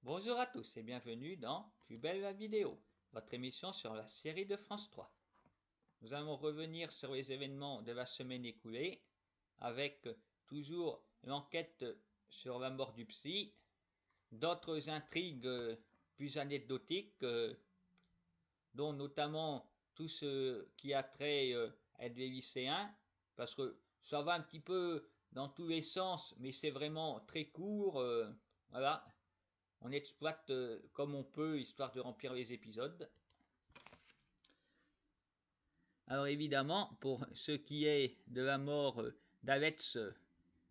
Bonjour à tous et bienvenue dans Plus belle la vidéo, votre émission sur la série de France 3. Nous allons revenir sur les événements de la semaine écoulée avec toujours l'enquête sur la mort du psy, d'autres intrigues plus anecdotiques, dont notamment tout ce qui a trait à des lycéens, parce que ça va un petit peu dans tous les sens, mais c'est vraiment très court, voilà. On exploite comme on peut, histoire de remplir les épisodes. Alors évidemment, pour ce qui est de la mort d'Alex,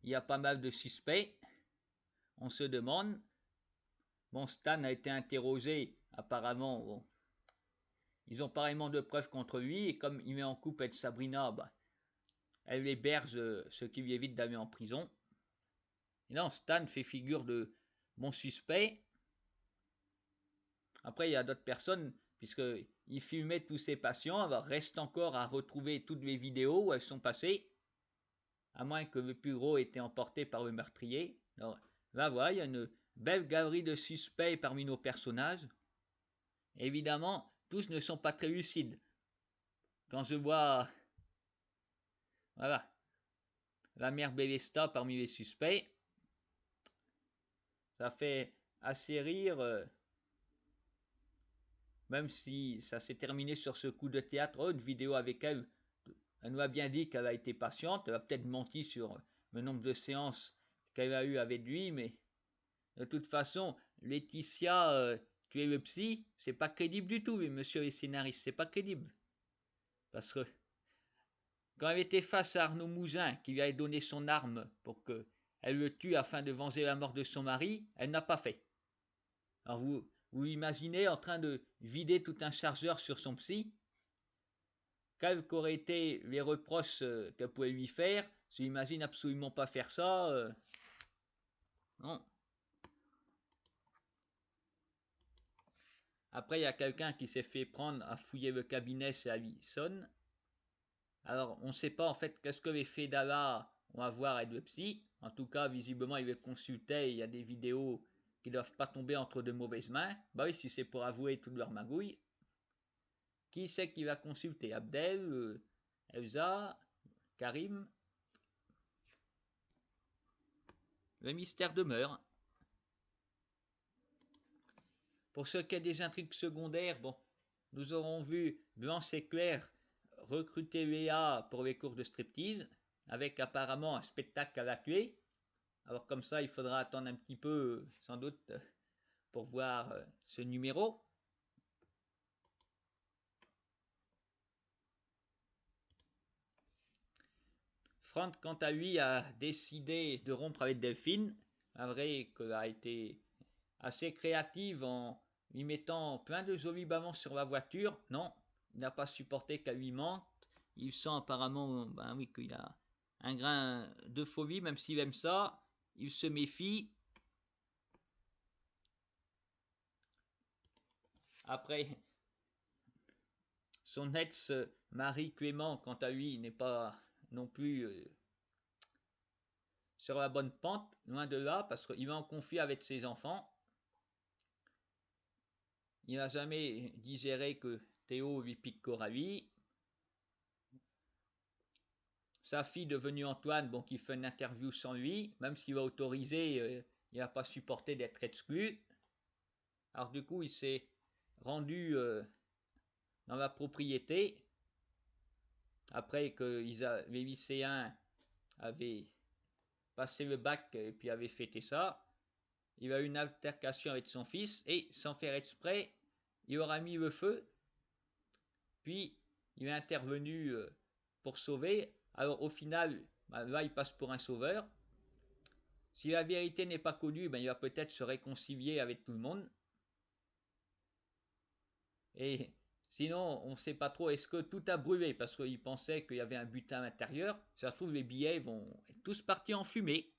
il y a pas mal de suspects. On se demande. Bon, Stan a été interrogé, apparemment. Bon, ils ont pareillement de preuves contre lui, et comme il est en couple avec Sabrina, elle l'héberge, ce qui lui évite d'aller en prison. Et là, Stan fait figure de bon suspect. Après, il y a d'autres personnes, puisqu'il filmait tous ses patients, alors reste encore à retrouver toutes les vidéos où elles sont passées, à moins que le plus gros ait été emporté par le meurtrier. Alors là, voilà, il y a une belle galerie de suspects parmi nos personnages. Évidemment, tous ne sont pas très lucides. Quand je vois, voilà, la mère Bélesta parmi les suspects, ça fait assez rire, même si ça s'est terminé sur ce coup de théâtre. Oh, une vidéo avec elle, elle nous a bien dit qu'elle a été patiente, elle a peut-être menti sur le nombre de séances qu'elle a eu avec lui, mais de toute façon, Laetitia, tu es le psy, c'est pas crédible du tout, monsieur les scénaristes, c'est pas crédible. Parce que quand elle était face à Arnaud Mouzin, qui lui avait donné son arme pour qu'elle le tue afin de venger la mort de son mari, elle n'a pas fait. Alors vous imaginez en train de vider tout un chargeur sur son psy? Quels qu'auraient été les reproches qu'elle pouvait lui faire? J'imagine absolument pas faire ça. Non. Après, il y a quelqu'un qui s'est fait prendre à fouiller le cabinet chez Allison. Alors, on ne sait pas en fait qu'est-ce que les faits d'Allah ont à voir avec le psy. En tout cas, visiblement, il le consultait et il y a des vidéos qui ne doivent pas tomber entre de mauvaises mains. Bah oui, si c'est pour avouer toute leur magouille. Qui c'est qui va consulter? Abdel, Elsa, Karim? Le mystère demeure. Pour ce qui est des intrigues secondaires, bon, nous aurons vu Blanche et Claire recruter Léa pour les cours de striptease, avec apparemment un spectacle à la clé. Alors comme ça, il faudra attendre un petit peu, sans doute, pour voir ce numéro. Franck, quant à lui, a décidé de rompre avec Delphine. C'est vrai qu'elle a été assez créative en lui mettant plein de jolis ballons sur la voiture. Non, il n'a pas supporté qu'elle lui mente. Il sent apparemment oui, qu'il a un grain de phobie, même s'il aime ça. Il se méfie. Après, son ex-mari Clément, quant à lui, n'est pas non plus sur la bonne pente, loin de là, parce qu'il est en conflit avec ses enfants. Il n'a jamais digéré que Théo lui pique Coralie. Sa fille devenue Antoine, bon, qui fait une interview sans lui, même s'il va autoriser, il n'a pas supporté d'être exclu. Alors du coup, il s'est rendu dans la propriété, après que les lycéens avaient passé le bac et puis avaient fêté ça. Il a eu une altercation avec son fils et, sans faire exprès, il aura mis le feu. Puis, il est intervenu pour sauver. Alors au final, là, il passe pour un sauveur. Si la vérité n'est pas connue, il va peut-être se réconcilier avec tout le monde. Et sinon, on ne sait pas trop, est-ce que tout a brûlé parce qu'il pensait qu'il y avait un butin à l'intérieur. Ça se trouve, les billets vont être tous partis en fumée.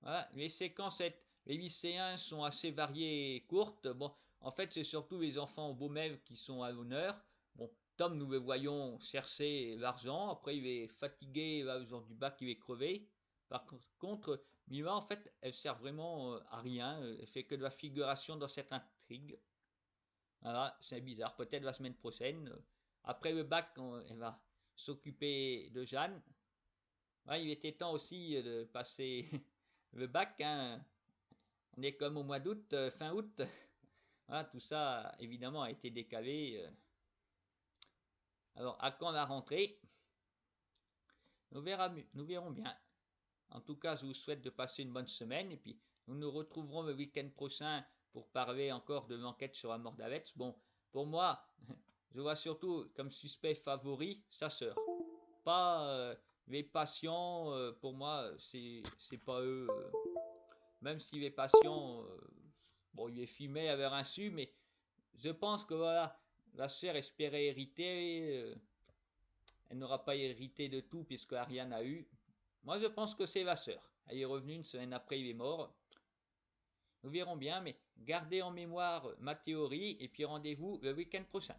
Voilà, les séquences, les lycéens sont assez variées et courtes. Bon, en fait, c'est surtout les enfants Baumel qui sont à l'honneur. Bon, Tom, nous le voyons chercher l'argent. Après, il est fatigué, là, le jour du bac, il est crevé. Par contre, Mima, en fait, elle sert vraiment à rien. Elle fait que de la figuration dans cette intrigue. Voilà, c'est bizarre. Peut-être la semaine prochaine. Après le bac, elle va s'occuper de Jeanne. Ouais, il était temps aussi de passer le bac, hein. On est comme au mois d'août, fin août. Voilà, tout ça, évidemment, a été décalé. Alors, à quand la rentrée? Nous verrons bien. En tout cas, je vous souhaite de passer une bonne semaine et puis nous nous retrouverons le week-end prochain pour parler encore de l'enquête sur la mort d'Alex. Bon, pour moi, je vois surtout comme suspect favori sa sœur. Pas les patients, pour moi, c'est pas eux. Même si les patients, bon, il est filmé à leur insu, mais je pense que voilà, la sœur espérait hériter. Elle n'aura pas hérité de tout puisque Ariane a eu. Moi, je pense que c'est la sœur. Elle est revenue une semaine après, il est mort. Nous verrons bien, mais gardez en mémoire ma théorie et puis rendez-vous le week-end prochain.